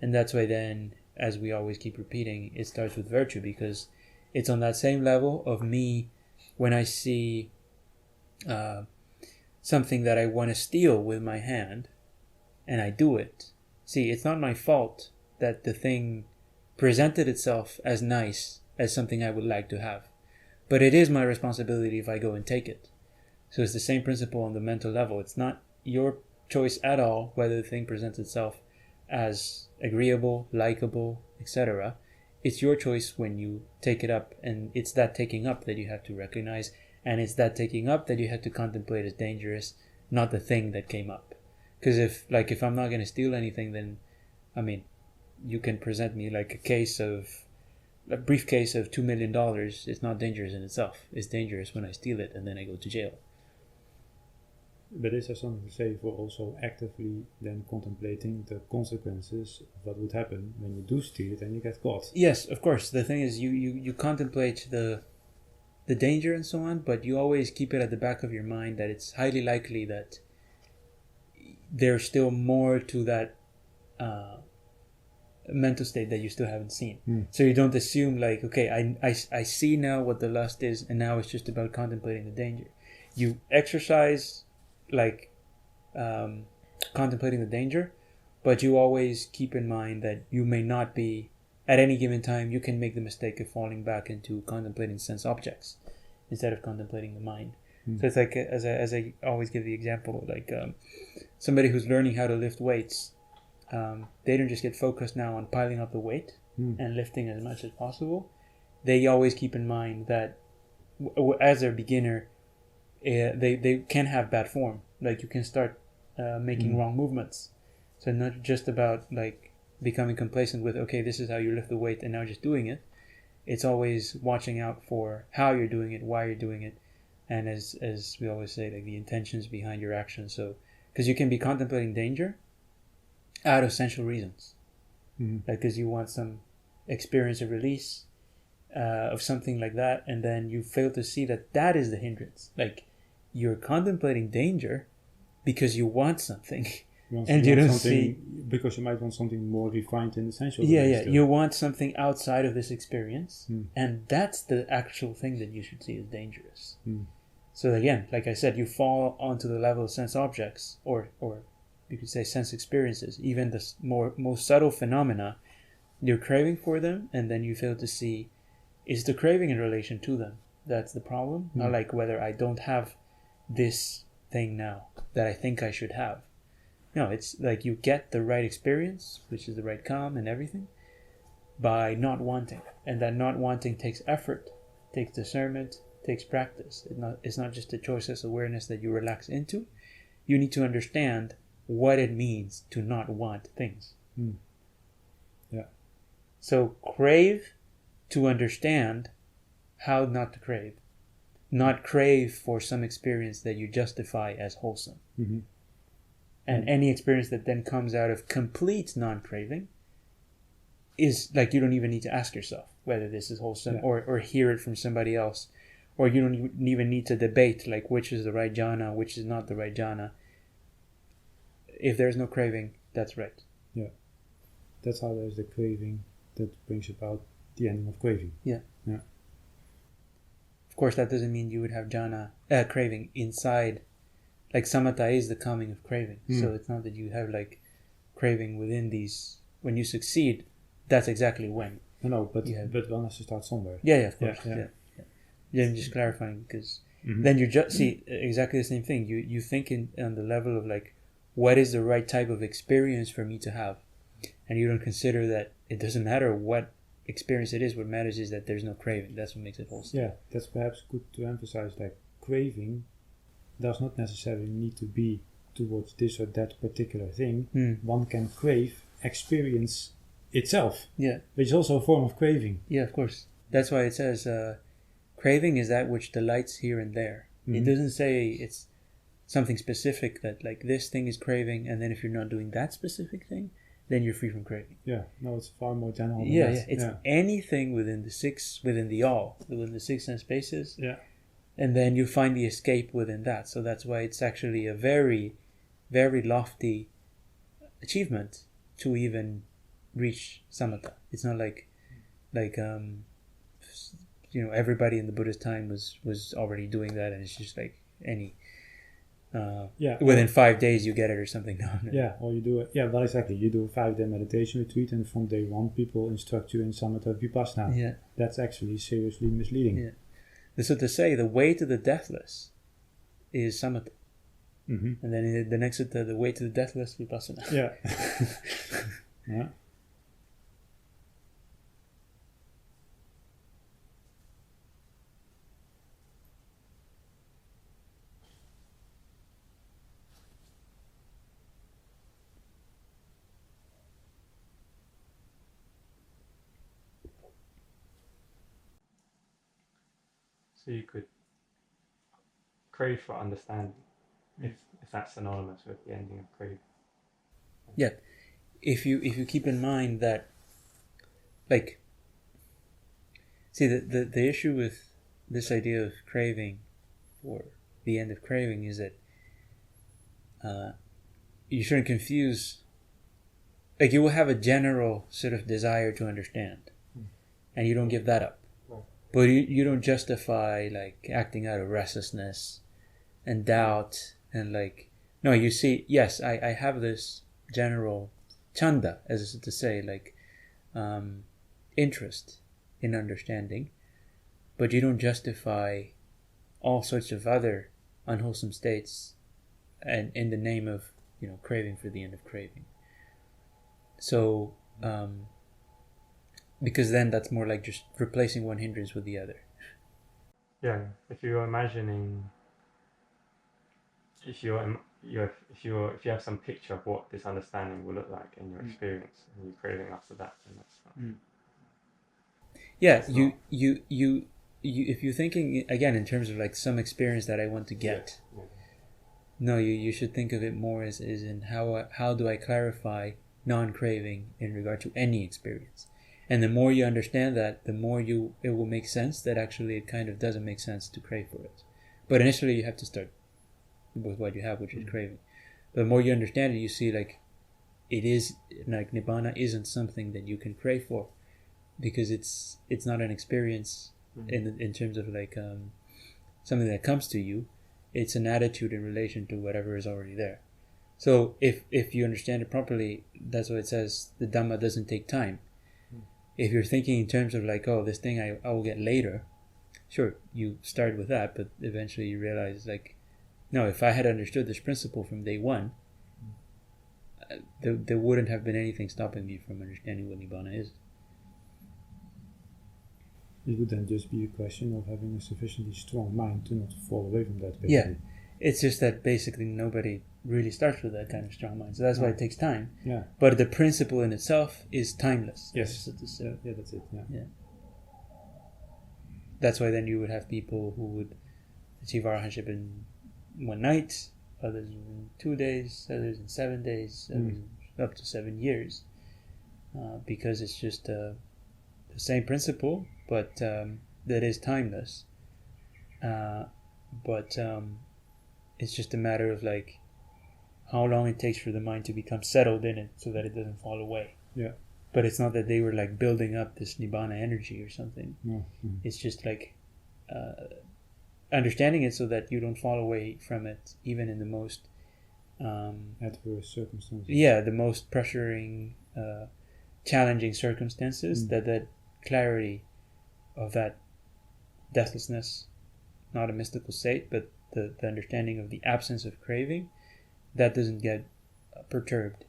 And that's why then, as we always keep repeating, it starts with virtue, because it's on that same level of me when I see something that I want to steal with my hand, and I do it. See, it's not my fault that the thing presented itself as nice, as something I would like to have. But it is my responsibility if I go and take it. So it's the same principle on the mental level. It's not your choice at all whether the thing presents itself as agreeable, likable, etc. It's your choice when you take it up, and it's that taking up that you have to recognize, and it's that taking up that you have to contemplate as dangerous, not the thing that came up. Because if I'm not going to steal anything, then, you can present me like a briefcase of $2 million. It's not dangerous in itself. It's dangerous when I steal it and then I go to jail. But is there something to say for also actively then contemplating the consequences of what would happen when you do steal it and you get caught? Yes, of course. The thing is, you contemplate the danger and so on, but you always keep it at the back of your mind that it's highly likely that there's still more to that mental state that you still haven't seen. So you don't assume like, okay, I see now what the lust is, and now it's just about contemplating the danger. You exercise contemplating the danger, but you always keep in mind that you may not be, at any given time, you can make the mistake of falling back into contemplating sense objects instead of contemplating the mind. So it's like, as I always give the example, like somebody who's learning how to lift weights, they don't just get focused now on piling up the weight and lifting as much as possible. They always keep in mind that as a beginner, they can have bad form. Like, you can start making wrong movements. So not just about like becoming complacent with, okay, this is how you lift the weight and now just doing it. It's always watching out for how you're doing it, why you're doing it, and as we always say, like the intentions behind your actions. So, because you can be contemplating danger out of sensual reasons, like because you want some experience of release of something like that, and then you fail to see that that is the hindrance. Like you're contemplating danger because you want something. And you don't see, because you might want something more refined in the sensual. Yeah. You want something outside of this experience, and that's the actual thing that you should see as dangerous. So again, like I said, you fall onto the level of sense objects, or you could say sense experiences, even the most subtle phenomena. You're craving for them, and then you fail to see, is the craving in relation to them? That's the problem. Not like whether I don't have this thing now that I think I should have. No, it's like you get the right experience, which is the right calm and everything, by not wanting. And that not wanting takes effort, takes discernment, takes practice. It's not just a choiceless awareness that you relax into. You need to understand what it means to not want things. Yeah. So crave to understand how not to crave. Not crave for some experience that you justify as wholesome. And any experience that then comes out of complete non-craving is like, you don't even need to ask yourself whether this is wholesome, or hear it from somebody else, or you don't even need to debate like which is the right jhāna, which is not the right jhāna. If there's no craving, that's right. Yeah. That's how there's the craving that brings about the ending of craving. Yeah. Yeah. Of course, that doesn't mean you would have jhāna, craving inside. Like samatha is the calming of craving. So it's not that you have like craving within these. When you succeed, that's exactly when. No, but one has to start somewhere. Yeah, of course. Yeah, I'm just clarifying, because then you just see exactly the same thing. You think on the level of like, what is the right type of experience for me to have? And you don't consider that it doesn't matter what experience it is. What matters is that there's no craving. That's what makes it wholesome. Yeah, that's perhaps good to emphasize. Like craving does not necessarily need to be towards this or that particular thing. One can crave experience itself. Yeah. Which is also a form of craving. Yeah, of course. That's why it says craving is that which delights here and there. It doesn't say it's something specific that like this thing is craving, and then if you're not doing that specific thing, then you're free from craving. Yeah, no, it's far more general than that. that. It's anything within the six sense spaces. Yeah. And then you find the escape within that. So that's why it's actually a very, very lofty achievement to even reach samatha. It's not like everybody in the Buddha's time was already doing that, and it's just like any within 5 days you get it or something. No. Yeah, or you do it. Yeah, well, exactly. You do a 5-day meditation retreat, and from day one, people instruct you in samatha vipassana. Yeah, that's actually seriously misleading. Yeah. So to say the way to the deathless is samatha. And then the next sutta, the way to the deathless, vipassana. Yeah. Yeah. So you could crave for understanding, if that's synonymous with the ending of craving. Yeah, if you keep in mind that, like, see the issue with this idea of craving, or the end of craving, is that you shouldn't confuse. Like, you will have a general sort of desire to understand, and you don't give that up. But you don't justify like acting out of restlessness and doubt and like, no, you see, yes, I have this general chanda, as to say, like interest in understanding, but you don't justify all sorts of other unwholesome states and in the name of craving for the end of craving. So because then that's more like just replacing one hindrance with the other. Yeah, if you're if you have some picture of what this understanding will look like in your experience, and you're craving after that, then that's fine. Yeah, It's you if you're thinking again in terms of like some experience that I want to get, no, you should think of it more as in how do I clarify non-craving in regard to any experience. And the more you understand that, the more it will make sense that actually it kind of doesn't make sense to crave for it. But initially you have to start with what you have, which is craving. But the more you understand it, you see like it is like nibbana isn't something that you can crave for, because it's not an experience in terms of like something that comes to you. It's an attitude in relation to whatever is already there. So if you understand it properly, that's what it says. The Dhamma doesn't take time. If you're thinking in terms of like, oh, this thing I will get later, sure, you start with that, but eventually you realize like, no, if I had understood this principle from day one, there wouldn't have been anything stopping me from understanding what Nibbana is. It would then just be a question of having a sufficiently strong mind to not fall away from that, basically. Yeah, it's just that basically nobody really starts with that kind of strong mind, so that's why it takes time. Yeah. But the principle in itself is timeless. Yes. Yeah, that's it. Yeah. That's why then you would have people who would achieve arahantship in one night, others in 2 days, others in 7 days, others up to 7 years, because it's just the same principle, but that is timeless. But it's just a matter of like how long it takes for the mind to become settled in it so that it doesn't fall away. Yeah. But it's not that they were like building up this nibbana energy or something. No. It's just like understanding it so that you don't fall away from it, even in the most adverse circumstances. Yeah, the most pressuring, challenging circumstances. That clarity of that deathlessness, not a mystical state, but the understanding of the absence of craving, that doesn't get perturbed.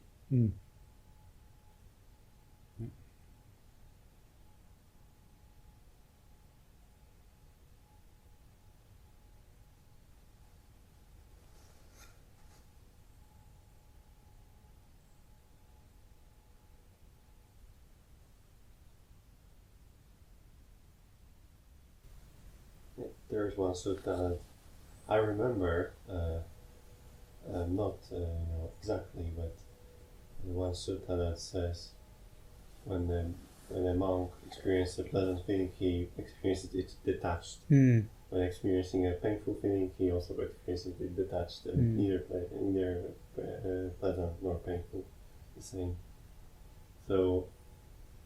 There is one sutta that I remember, not exactly, but one sutta that says when a monk experiences a pleasant feeling, he experiences it detached. When experiencing a painful feeling, he also experiences it detached, neither pleasant nor painful, the same. So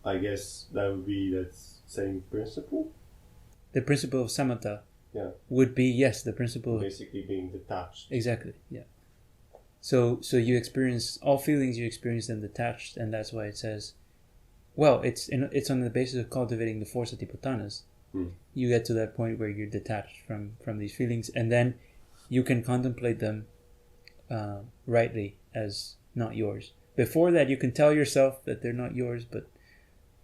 I guess that would be that same principle. The principle of Samatha would be, yes, the principle of basically being detached. Exactly, yeah. So you experience all feelings, you experience them detached, and that's why it says, well, it's on the basis of cultivating the 4 satipatthanas. You get to that point where you're detached from these feelings, and then you can contemplate them rightly as not yours. Before that, you can tell yourself that they're not yours, but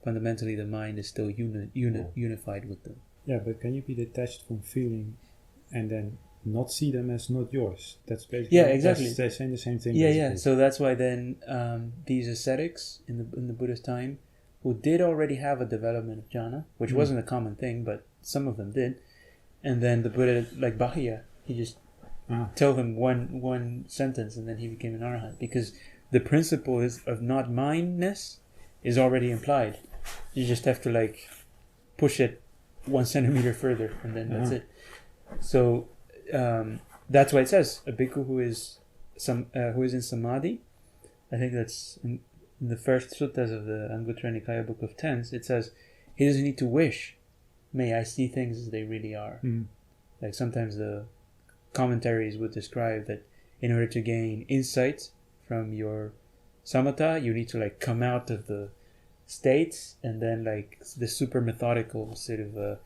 fundamentally the mind is still unified with them. Yeah, but can you be detached from feeling and then not see them as not yours? That's basically exactly. They're saying the same thing. Yeah. So that's why then these ascetics in the Buddhist time, who did already have a development of jhāna, which wasn't a common thing, but some of them did, and then the Buddha, like Bhāhyā, he just told him one sentence, and then he became an arahant, because the principle of not mindness is already implied. You just have to like push it 1 centimeter further, and then that's it. So that's why it says a bhikkhu who is in samadhi. I think that's in the first suttas of the Anguttara Nikaya Book of Tens. It says he doesn't need to wish, "May I see things as they really are." Like sometimes the commentaries would describe that in order to gain insight from your samatha, you need to like come out of the states and then like the super methodical sort of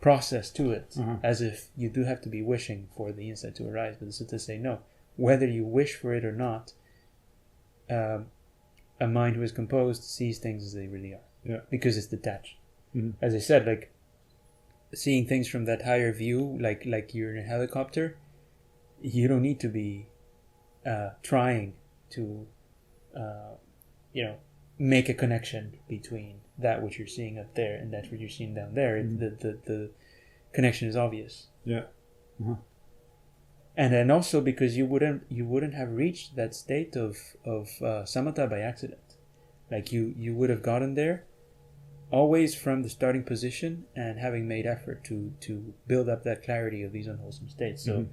process to it, as if you do have to be wishing for the insight to arise. But the suttas say no, whether you wish for it or not, a mind who is composed sees things as they really are, because it's detached. As I said, like seeing things from that higher view, like you're in a helicopter, you don't need to be trying to, make a connection between that which you're seeing up there and that's what you're seeing down there. The connection is obvious. Yeah. Uh-huh. And then also because you wouldn't have reached that state of samatha by accident. Like you would have gotten there always from the starting position and having made effort to build up that clarity of these unwholesome states. So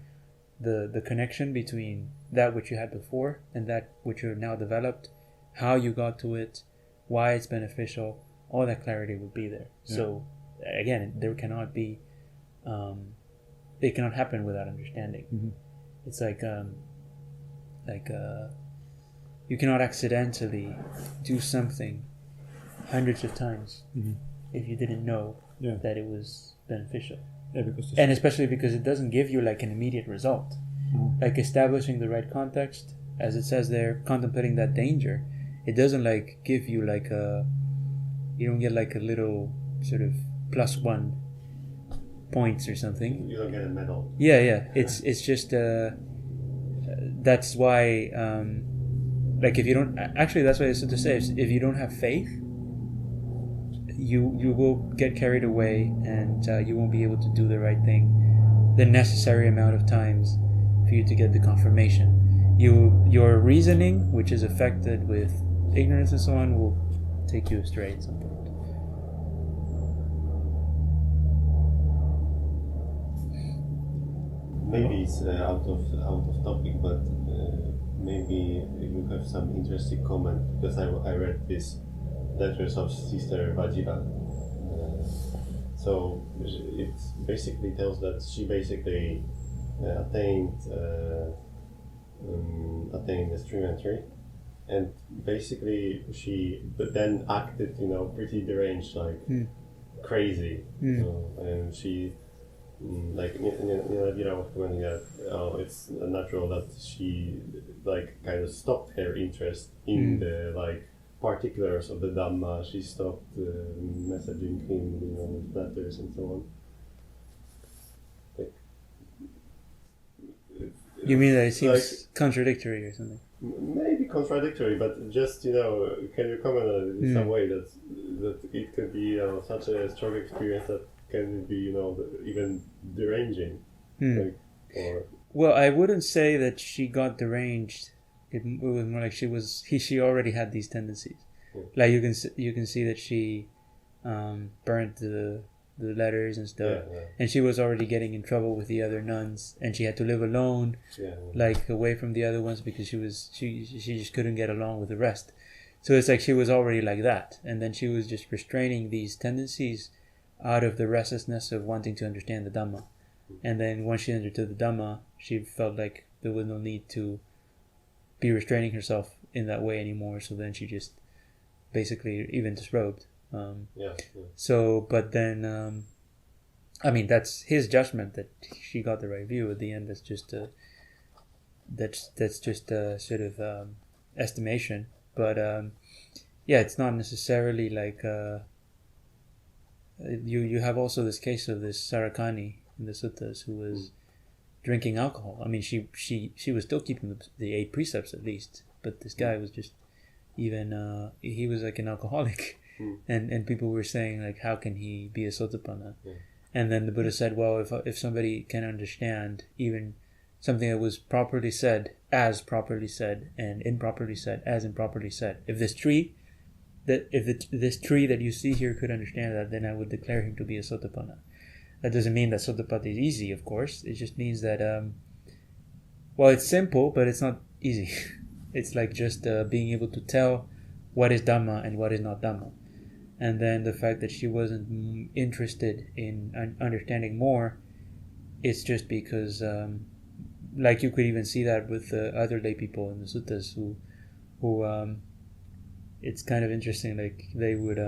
the connection between that which you had before and that which you've now developed, how you got to it, why it's beneficial, all that clarity would be there. Yeah. So again, there cannot be it cannot happen without understanding. It's like you cannot accidentally do something hundreds of times if you didn't know that it was beneficial. Yeah, because and especially because it doesn't give you like an immediate result. Like establishing the right context, as it says there, contemplating that danger, it doesn't like give you like you don't get like a little sort of +1 points or something. You don't get a medal. Yeah. It's just that's why like if you don't actually, that's what I said to say, if you don't have faith, you will get carried away and you won't be able to do the right thing the necessary amount of times for you to get the confirmation. Your reasoning, which is affected with ignorance and so on, will take you astray at some point. Maybe it's out of topic, but maybe you have some interesting comment, because I read this letters of Sister Vajira. So it basically tells that she basically attained the stream entry, and basically she then acted, pretty deranged, like crazy, and she. Like Vira was commenting that it's natural that she kind of stopped her interest in the particulars of the Dhamma. She stopped messaging him, with letters and so on. You mean that it seems contradictory or something? Maybe contradictory, but just can you comment on it in some way that it could be such a strong experience that can be even deranging, Well, I wouldn't say that she got deranged. It was more like she already had these tendencies. Like you can see that she burnt the letters and stuff, and she was already getting in trouble with the other nuns, and she had to live alone, away from the other ones, because she just couldn't get along with the rest. So it's like she was already like that, and then she was just restraining these tendencies out of the restlessness of wanting to understand the Dhamma. And then once she understood the Dhamma, she felt like there was no need to be restraining herself in that way anymore. So then she just basically even disrobed. So, but then, that's his judgment that she got the right view. At the end, that's just a sort of estimation. But it's not necessarily like. You have also this case of this Sarakani in the suttas who was drinking alcohol. I mean, she was still keeping the 8 precepts at least, but this guy was just even he was like an alcoholic, and people were saying like, how can he be a sotapanna? And then the Buddha said, well, if somebody can understand even something that was properly said as properly said, and improperly said as improperly said, if this tree that you see here could understand that, then I would declare him to be a sotapanna. That doesn't mean that sotapanna is easy, of course. It just means that, it's simple, but it's not easy. It's like just being able to tell what is Dhamma and what is not Dhamma. And then the fact that she wasn't interested in understanding more, it's just because, you could even see that with the other lay people in the suttas who it's kind of interesting. Like they would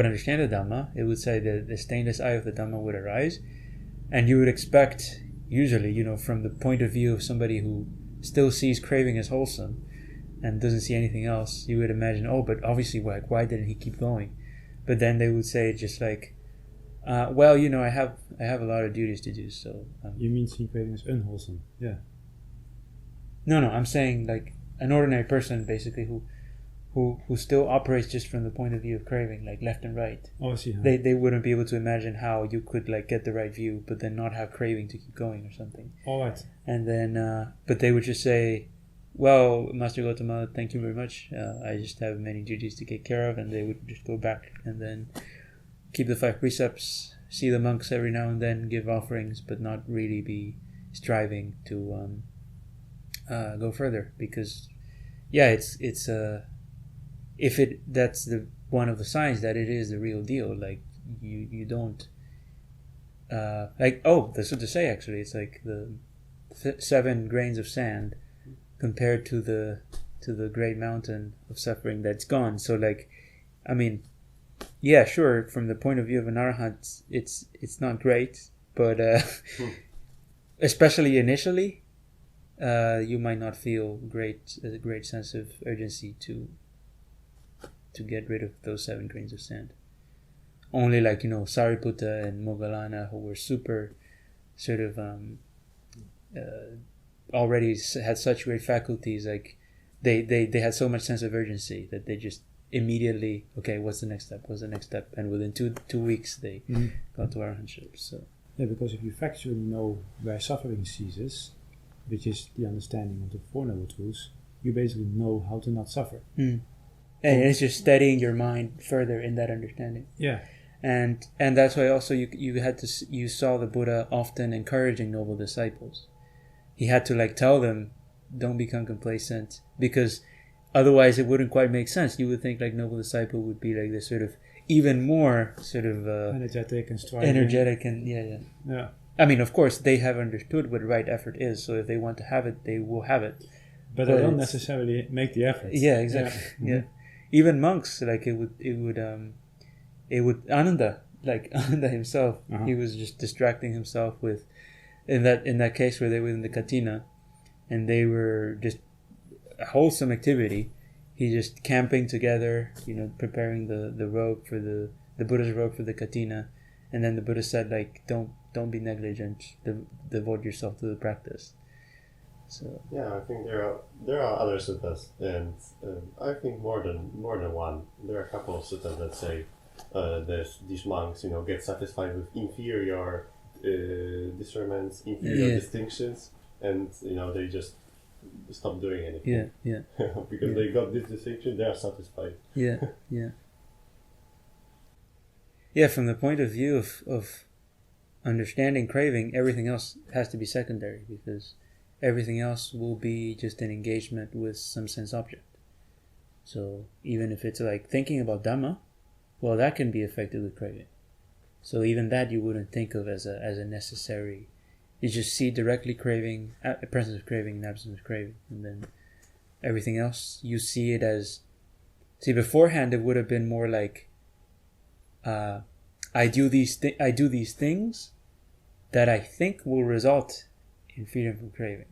understand the Dhamma. It would say that the stainless eye of the Dhamma would arise, and you would expect, usually, from the point of view of somebody who still sees craving as wholesome and doesn't see anything else, you would imagine, but obviously, why didn't he keep going? But then they would say just like, I have a lot of duties to do. So you mean seeing craving as unwholesome? Yeah. No, I'm saying like an ordinary person, basically, who still operates just from the point of view of craving, like left and right. Oh, I see. Huh? They wouldn't be able to imagine how you could like get the right view, but then not have craving to keep going or something. All right. And then, but they would just say, "Well, Master Gautama, thank you very much. I just have many duties to take care of," and they would just go back and then keep the 5 precepts, see the monks every now and then, give offerings, but not really be striving to go further. Because, yeah, it's that's the one of the signs that it is the real deal. Like you don't that's what to say. Actually, it's like the 7 grains of sand compared to the great mountain of suffering that's gone. So like, I mean, yeah, sure, from the point of view of an arahant, it's not great, but especially initially, you might not feel a great sense of urgency to get rid of those 7 grains of sand. Only like, Sariputta and Moggallana, who were super sort of already had such great faculties, like they had so much sense of urgency that they just immediately, okay, what's the next step, and within two weeks they got to arahantship. So yeah, because if you factually know where suffering ceases, which is the understanding of the Four Noble Truths, you basically know how to not suffer. And it's just steadying your mind further in that understanding. Yeah. And that's why also you saw the Buddha often encouraging noble disciples. He had to like tell them, don't become complacent, because otherwise it wouldn't quite make sense. You would think like noble disciple would be like this sort of even more sort of energetic and striving. Energetic and yeah. I mean, of course, they have understood what right effort is. So if they want to have it, they will have it. But they don't necessarily make the effort. Yeah, exactly. Yeah. Even monks, like it would Ananda himself, he was just distracting himself with in that case where they were in the Katina and they were just a wholesome activity. He just camping together, preparing the robe for the Buddha's robe for the Katina, and then the Buddha said like don't be negligent, devote yourself to the practice. So yeah, I think there are other suttas, and I think more than one. There are a couple of suttas that say these monks, get satisfied with inferior discernments, inferior distinctions, and they just stop doing anything. Yeah. Because they got this distinction, they are satisfied. Yeah. Yeah, from the point of view of understanding craving, everything else has to be secondary, because everything else will be just an engagement with some sense object. So even if it's like thinking about Dhamma, well, that can be affected with craving. So even that you wouldn't think of as a necessary. You just see directly craving, presence of craving and absence of craving, and then everything else you see it as. See, beforehand it would have been more like, I do these things that I think will result in freedom from craving.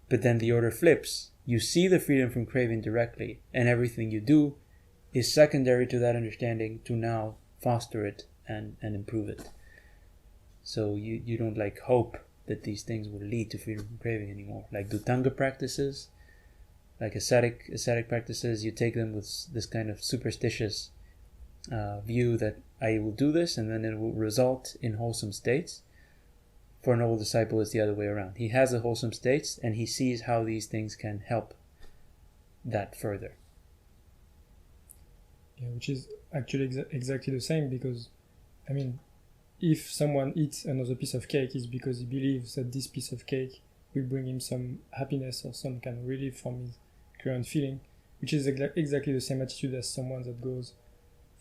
But then the order flips. You see the freedom from craving directly, and everything you do is secondary to that understanding to now foster it and improve it. So you don't like hope that these things will lead to freedom from craving anymore. Like Dhutanga practices, like ascetic practices, you take them with this kind of superstitious view that I will do this and then it will result in wholesome states. For a noble disciple, it's the other way around. He has the wholesome states and he sees how these things can help that further. Yeah, which is actually exactly the same, because, I mean, if someone eats another piece of cake, it's because he believes that this piece of cake will bring him some happiness or some kind of relief from his current feeling, which is exactly the same attitude as someone that goes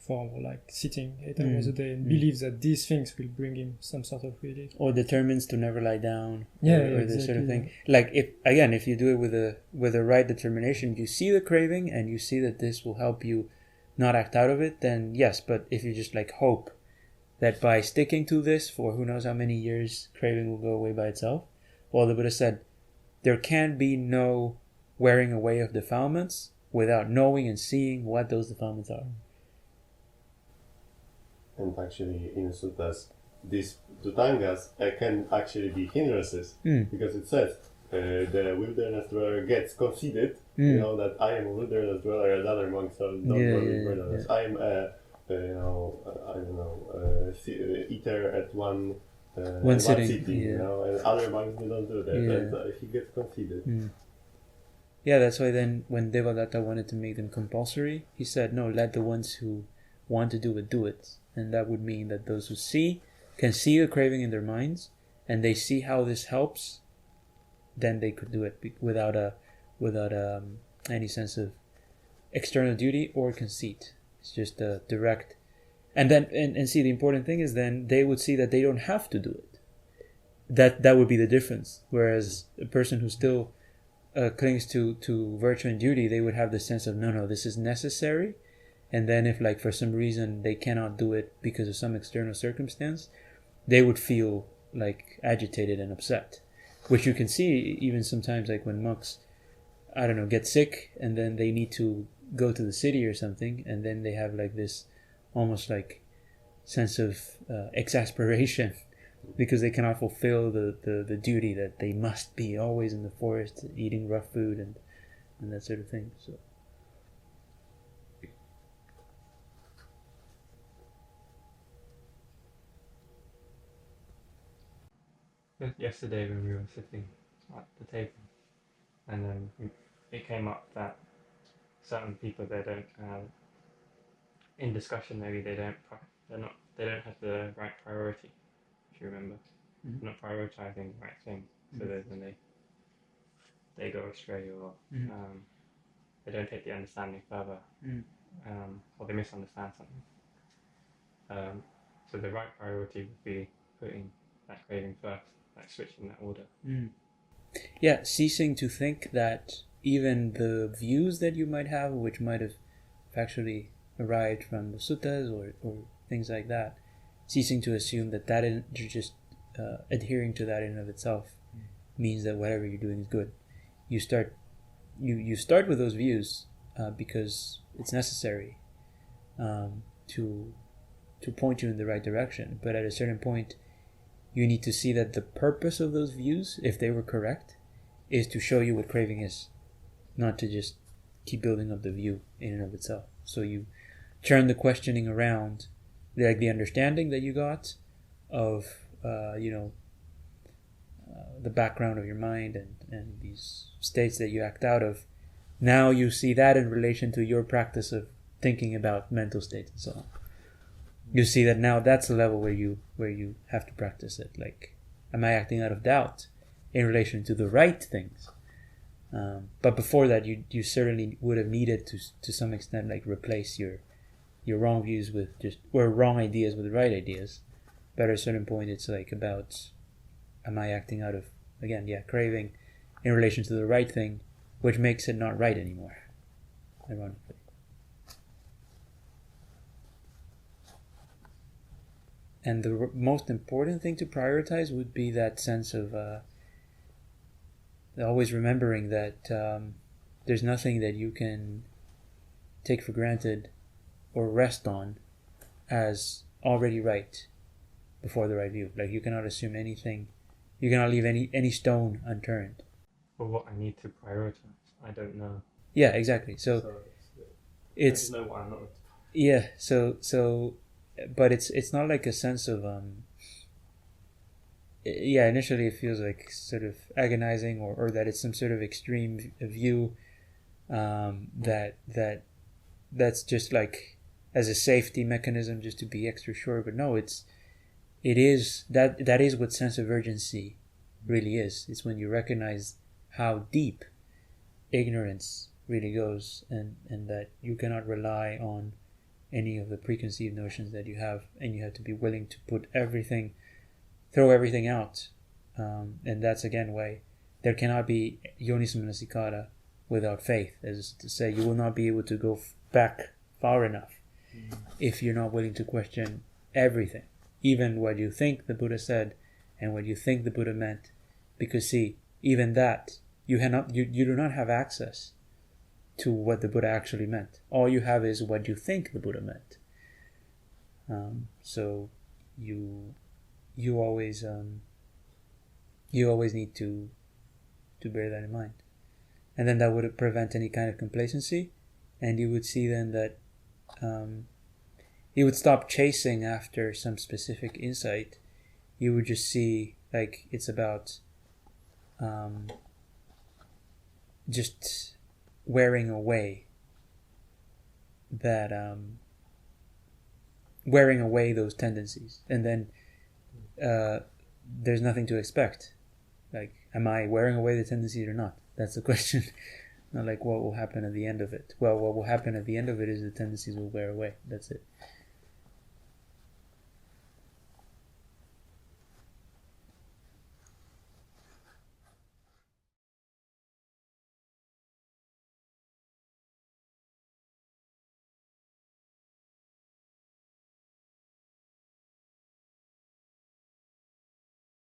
for like sitting 8 hours a day and believes that these things will bring him some sort of relief. Or determines to never lie down. Or this exactly, sort of thing. Like if you do it with a right determination, you see the craving and you see that this will help you not act out of it, then yes. But if you just like hope that by sticking to this for who knows how many years, craving will go away by itself. Well, the Buddha said, there can be no wearing away of defilements without knowing and seeing what those defilements are. And actually, in suttas, these dhutangas can actually be hindrances, because it says the wilderness dweller gets conceited, you know, that I am a wilderness dweller and other monks are not really wilderness. I am you know, I don't know, eater at one sitting, you know, and other monks they don't do that, and he gets conceited. Yeah, that's why then when Devadatta wanted to make them compulsory, he said, no, let the ones who want to do it. And that would mean that those who can see the craving in their minds, and they see how this helps, then they could do it without any sense of external duty or conceit. It's just a direct. And then, and see, the important thing is then they would see that they don't have to do it. That would be the difference. Whereas a person who still clings to virtue and duty, they would have the sense of, no, this is necessary. And then if like for some reason they cannot do it because of some external circumstance, they would feel like agitated and upset, which you can see even sometimes like when monks, I don't know, get sick and then they need to go to the city or something, and then they have like this almost like sense of exasperation because they cannot fulfill the duty that they must be always in the forest eating rough food and that sort of thing. So yesterday when we were sitting at the table, and then it came up that certain people, they don't in discussion maybe they don't have the right priority, if you remember. They're not prioritizing the right thing, so then they go astray, or they don't take the understanding further, or they misunderstand something. So the right priority would be putting that craving first, like switching that order. Yeah, ceasing to think that even the views that you might have, which might have actually arrived from the suttas or things like that, ceasing to assume that just adhering to that in and of itself means that whatever you're doing is good. You start with those views because it's necessary to point you in the right direction. But at a certain point, you need to see that the purpose of those views, if they were correct, is to show you what craving is, not to just keep building up the view in and of itself. So you turn the questioning around, like the understanding that you got of the background of your mind and these states that you act out of. Now you see that in relation to your practice of thinking about mental states and so on. You see that now that's the level where you have to practice it. Like, am I acting out of doubt in relation to the right things? But before that, you certainly would have needed to some extent like replace your wrong views or wrong ideas with right ideas. But at a certain point, it's like about, am I acting out of, again, craving in relation to the right thing, which makes it not right anymore, ironically. And the most important thing to prioritize would be that sense of always remembering that there's nothing that you can take for granted or rest on as already right before the right view. Like, you cannot assume anything. You cannot leave any stone unturned. Or what I need to prioritize, I don't know. Yeah, exactly. So it's I just know what I'm not. Yeah. So. But it's not like a sense of initially it feels like sort of agonizing or that it's some sort of extreme view that's just like as a safety mechanism just to be extra sure. But no, it is that is what sense of urgency really is. It's when you recognize how deep ignorance really goes and that you cannot rely on any of the preconceived notions that you have, and you have to be willing to throw everything out. And that's again why there cannot be yonisamanasikara without faith, as to say you will not be able to go back far enough if you're not willing to question everything, even what you think the Buddha said and what you think the Buddha meant, because see, even that you do not have access to what the Buddha actually meant. All you have is what you think the Buddha meant. So you always need to to bear that in mind. And then that would prevent any kind of complacency, and you would see then that you would stop chasing after some specific insight. You would just see, like, it's about just wearing away that wearing away those tendencies, and then there's nothing to expect. Like, am I wearing away the tendencies or not? That's the question. Not like what will happen at the end of it. Well, what will happen at the end of it is the tendencies will wear away. That's it.